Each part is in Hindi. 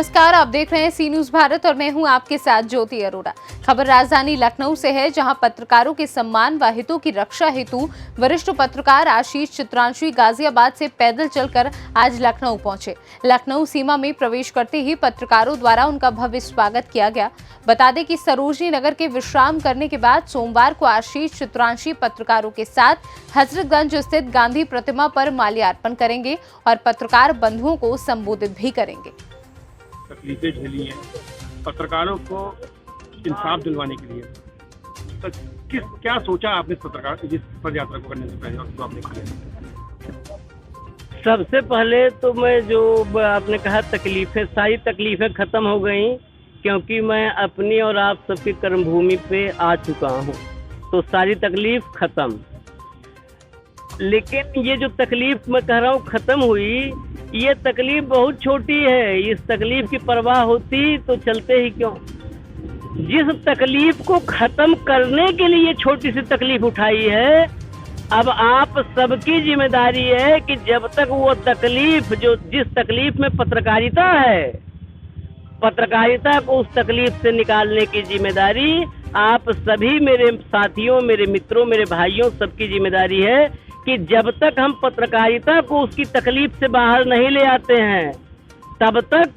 नमस्कार, आप देख रहे हैं सी न्यूज भारत और मैं हूं आपके साथ ज्योति अरोड़ा। खबर राजधानी लखनऊ से है, जहां पत्रकारों के सम्मान व हितों की रक्षा हेतु वरिष्ठ पत्रकार आशीष चित्रांशी गाजियाबाद से पैदल चलकर आज लखनऊ पहुंचे। लखनऊ सीमा में प्रवेश करते ही पत्रकारों द्वारा उनका भव्य स्वागत किया गया। बता दें कि सरोजनी नगर के विश्राम करने के बाद सोमवार को आशीष चित्रांशी पत्रकारों के साथ हजरतगंज स्थित गांधी प्रतिमा पर माल्यार्पण करेंगे और पत्रकार बंधुओं को संबोधित भी करेंगे। तकलीफें झेली हैं पत्रकारों को इंसाफ दिलवाने के लिए, तो क्या सोचा आपने पत्रकार इस पद यात्रा को करने से पहले और जो आपने किया? सबसे पहले तो मैं जो आपने कहा सारी तकलीफें खत्म हो गई, क्योंकि मैं अपनी और आप सबकी कर्मभूमि पे आ चुका हूँ, तो सारी तकलीफ खत्म। लेकिन ये जो तकलीफ मैं कह रहा हूँ खत्म हुई, ये तकलीफ बहुत छोटी है। इस तकलीफ की परवाह होती तो चलते ही क्यों। जिस तकलीफ को खत्म करने के लिए ये छोटी सी तकलीफ उठाई है, अब आप सबकी जिम्मेदारी है कि जब तक वो तकलीफ जिस तकलीफ में पत्रकारिता है, पत्रकारिता को उस तकलीफ से निकालने की जिम्मेदारी आप सभी, मेरे साथियों, मेरे मित्रों, मेरे भाइयों, सबकी जिम्मेदारी है कि जब तक हम पत्रकारिता को उसकी तकलीफ से बाहर नहीं ले आते हैं, तब तक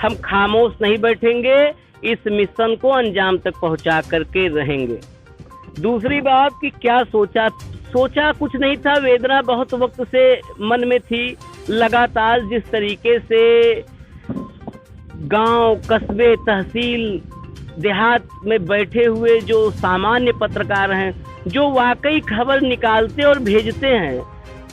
हम खामोश नहीं बैठेंगे, इस मिशन को अंजाम तक पहुंचा करके रहेंगे। दूसरी बात कि क्या सोचा कुछ नहीं था। वेदना बहुत वक्त से मन में थी। लगातार जिस तरीके से गांव, कस्बे, तहसील, देहात में बैठे हुए जो सामान्य पत्रकार हैं, जो वाकई खबर निकालते और भेजते हैं,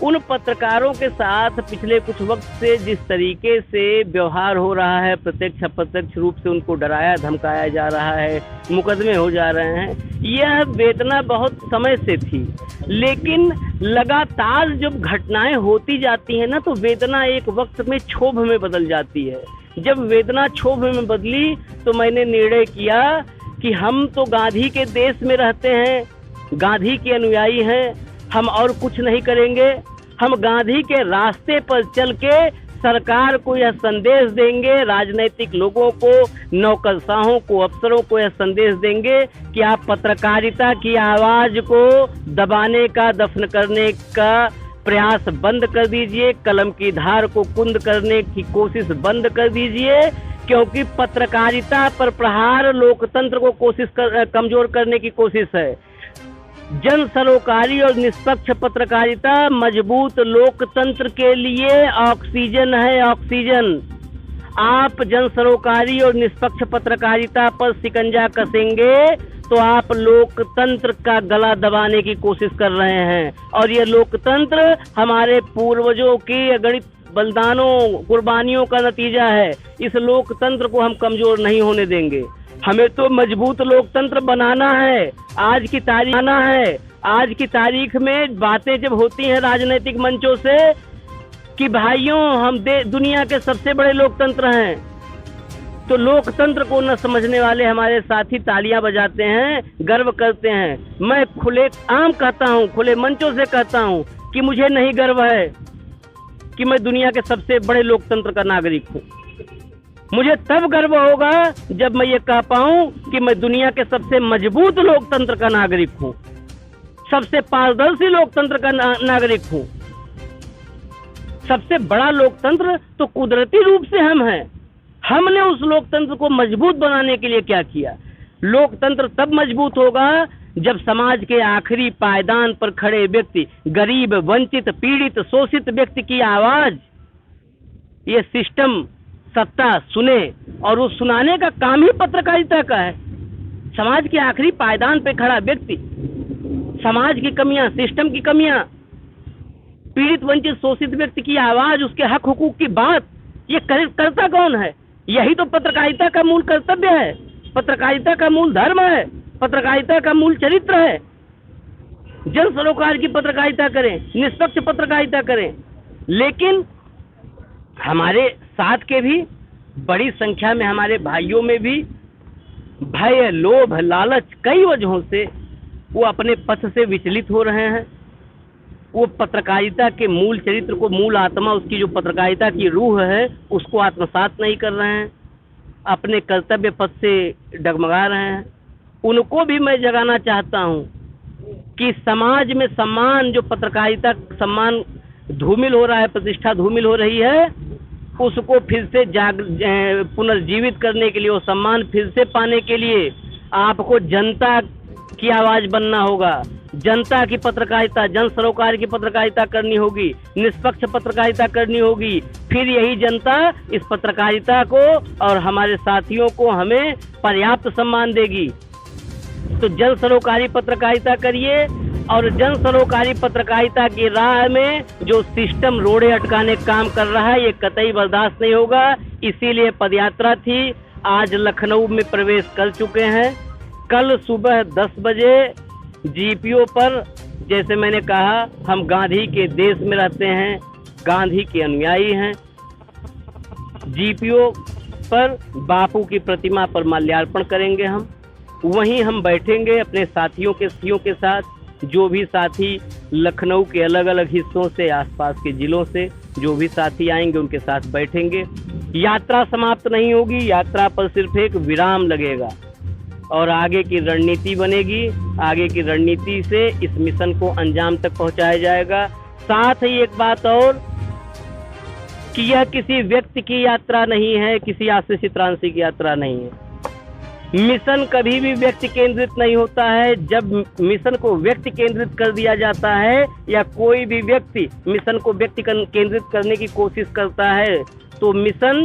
उन पत्रकारों के साथ पिछले कुछ वक्त से जिस तरीके से व्यवहार हो रहा है, प्रत्यक्ष अप्रत्यक्ष रूप से उनको डराया धमकाया जा रहा है, मुकदमे हो जा रहे हैं, यह वेदना बहुत समय से थी। लेकिन लगातार जब घटनाएं होती जाती हैं ना, तो वेदना एक वक्त में क्षोभ में बदल जाती है। जब वेदना क्षोभ में बदली तो मैंने निर्णय किया कि हम तो गांधी के देश में रहते हैं, गांधी के अनुयायी हैं, हम और कुछ नहीं करेंगे। हम गांधी के रास्ते पर चल के सरकार को यह संदेश देंगे, राजनीतिक लोगों को, नौकरशाहों को, अफसरों को यह संदेश देंगे कि आप पत्रकारिता की आवाज को दबाने का, दफन करने का प्रयास बंद कर दीजिए, कलम की धार को कुंद करने की कोशिश बंद कर दीजिए, क्योंकि पत्रकारिता पर प्रहार लोकतंत्र को कमजोर करने की कोशिश है। जन सरोकारी और निष्पक्ष पत्रकारिता मजबूत लोकतंत्र के लिए ऑक्सीजन है, ऑक्सीजन। आप जन सरोकारी और निष्पक्ष पत्रकारिता पर शिकंजा कसेंगे तो आप लोकतंत्र का गला दबाने की कोशिश कर रहे हैं, और ये लोकतंत्र हमारे पूर्वजों की अगणित बलिदानों, कुर्बानियों का नतीजा है। इस लोकतंत्र को हम कमजोर नहीं होने देंगे। हमें तो मजबूत लोकतंत्र बनाना है। आज की तारीख में बातें जब होती हैं राजनीतिक मंचों से कि भाइयों हम दुनिया के सबसे बड़े लोकतंत्र हैं, तो लोकतंत्र को न समझने वाले हमारे साथी तालियां बजाते हैं, गर्व करते हैं। मैं खुले आम कहता हूं, खुले मंचों से कहता हूं कि मुझे नहीं गर्व है कि मैं दुनिया के सबसे बड़े लोकतंत्र का नागरिक हूं। मुझे तब गर्व होगा जब मैं ये कह पाऊं कि मैं दुनिया के सबसे मजबूत लोकतंत्र का नागरिक हूं, सबसे पारदर्शी लोकतंत्र का नागरिक हूं। सबसे बड़ा लोकतंत्र तो कुदरती रूप से हम हैं। हमने उस लोकतंत्र को मजबूत बनाने के लिए क्या किया? लोकतंत्र तब मजबूत होगा जब समाज के आखिरी पायदान पर खड़े व्यक्ति, गरीब, वंचित, पीड़ित, शोषित व्यक्ति की आवाज ये सिस्टम सत्ता सुने, और वो सुनाने का काम ही पत्रकारिता का है। समाज के आखिरी पायदान पे खड़ा व्यक्ति, समाज की कमियां, सिस्टम की कमियां, पीड़ित, वंचित, शोषित व्यक्ति की आवाज, उसके हक हुकूक की बात, ये करता कौन है? यही तो पत्रकारिता का मूल कर्तव्य है, पत्रकारिता का मूल धर्म है, पत्रकारिता का मूल चरित्र है। जन सरोकार की पत्रकारिता करें, निष्पक्ष पत्रकारिता करें। लेकिन हमारे साथ के भी बड़ी संख्या में हमारे भाइयों में भी भय, लोभ, लालच, कई वजहों से वो अपने पथ से विचलित हो रहे हैं। वो पत्रकारिता के मूल चरित्र को, मूल आत्मा, उसकी जो पत्रकारिता की रूह है, उसको आत्मसात नहीं कर रहे हैं। अपने कर्तव्य पथ से डगमगा रहे हैं, उनको भी मैं जगाना चाहता हूँ कि समाज में सम्मान, जो पत्रकारिता सम्मान धूमिल हो रहा है, प्रतिष्ठा धूमिल हो रही है, उसको फिर से पुनर्जीवित करने के लिए, वो सम्मान फिर से पाने के लिए आपको जनता की आवाज बनना होगा। जनता की पत्रकारिता, जन सरोकार की पत्रकारिता करनी होगी, निष्पक्ष पत्रकारिता करनी होगी। फिर यही जनता इस पत्रकारिता को और हमारे साथियों को हमें पर्याप्त सम्मान देगी। तो जन सरोकारी पत्रकारिता करिए, और जन सरोकारी पत्रकारिता की राह में जो सिस्टम रोड़े अटकाने का काम कर रहा है, ये कतई बर्दाश्त नहीं होगा। इसीलिए पदयात्रा थी, आज लखनऊ में प्रवेश कर चुके हैं। कल सुबह 10 बजे जीपीओ पर, जैसे मैंने कहा, हम गांधी के देश में रहते हैं, गांधी के अनुयायी हैं। जीपीओ पर बापू की प्रतिमा पर माल्यार्पण करेंगे हम। वहीं हम बैठेंगे अपने साथियों के साथ, जो भी साथी लखनऊ के अलग अलग हिस्सों से, आसपास के जिलों से जो भी साथी आएंगे उनके साथ बैठेंगे। यात्रा समाप्त नहीं होगी, यात्रा पर सिर्फ एक विराम लगेगा और आगे की रणनीति बनेगी। आगे की रणनीति से इस मिशन को अंजाम तक पहुंचाया जाएगा। साथ ही एक बात और, कि यह किसी व्यक्ति की यात्रा नहीं है, किसी आशीष चित्रांशी की यात्रा नहीं है। मिशन कभी भी व्यक्ति केंद्रित नहीं होता है। जब मिशन को व्यक्ति केंद्रित कर दिया जाता है, या कोई भी व्यक्ति मिशन को व्यक्ति केंद्रित करने की कोशिश करता है, तो मिशन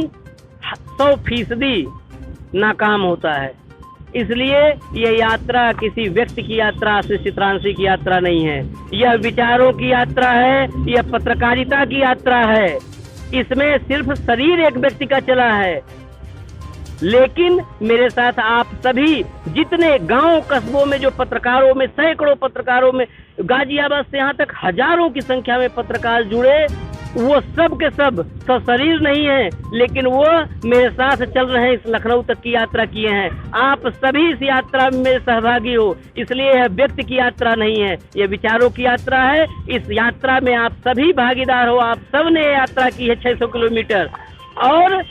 100% नाकाम होता है। इसलिए यह यात्रा किसी व्यक्ति की यात्रा, आशीष चित्रांशी की यात्रा नहीं है। यह विचारों की यात्रा है, यह पत्रकारिता की यात्रा है। इसमें सिर्फ शरीर एक व्यक्ति का चला है, लेकिन मेरे साथ आप सभी जितने गांव कस्बों में जो पत्रकारों में, सैकड़ों पत्रकारों में, गाजियाबाद से यहाँ तक हजारों की संख्या में पत्रकार जुड़े, वो सब के सब सशरीर नहीं है, लेकिन वो मेरे साथ चल रहे हैं, इस लखनऊ तक की यात्रा किए हैं। आप सभी इस यात्रा में सहभागी हो, इसलिए यह व्यक्ति की यात्रा नहीं है, यह विचारों की यात्रा है। इस यात्रा में आप सभी भागीदार हो। आप सब ने यात्रा की है 600 किलोमीटर, और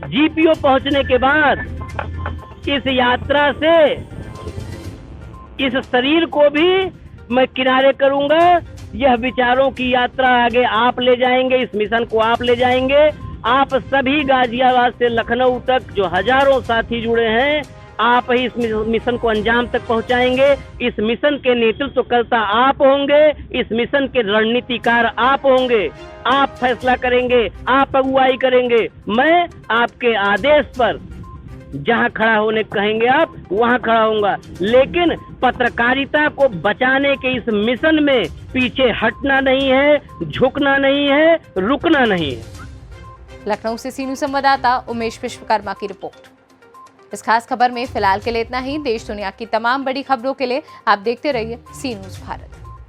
जीपीओ पहुंचने के बाद इस यात्रा से इस शरीर को भी मैं किनारे करूंगा। यह विचारों की यात्रा आगे आप ले जाएंगे, इस मिशन को आप ले जाएंगे। आप सभी गाजियाबाद से लखनऊ तक जो हजारों साथी जुड़े हैं, आप ही इस मिशन को अंजाम तक पहुंचाएंगे। इस मिशन के नेतृत्व करता आप होंगे, इस मिशन के रणनीतिकार आप होंगे। आप फैसला करेंगे, आप अगुवाई करेंगे। मैं आपके आदेश पर जहां खड़ा होने कहेंगे आप, वहां खड़ा होऊंगा। लेकिन पत्रकारिता को बचाने के इस मिशन में पीछे हटना नहीं है, झुकना नहीं है, रुकना नहीं है। लखनऊ से सी न्यूज़ संवाददाता उमेश विश्वकर्मा की रिपोर्ट। इस खास खबर में फिलहाल के लिए इतना ही। देश दुनिया की तमाम बड़ी खबरों के लिए आप देखते रहिए सी न्यूज़ भारत।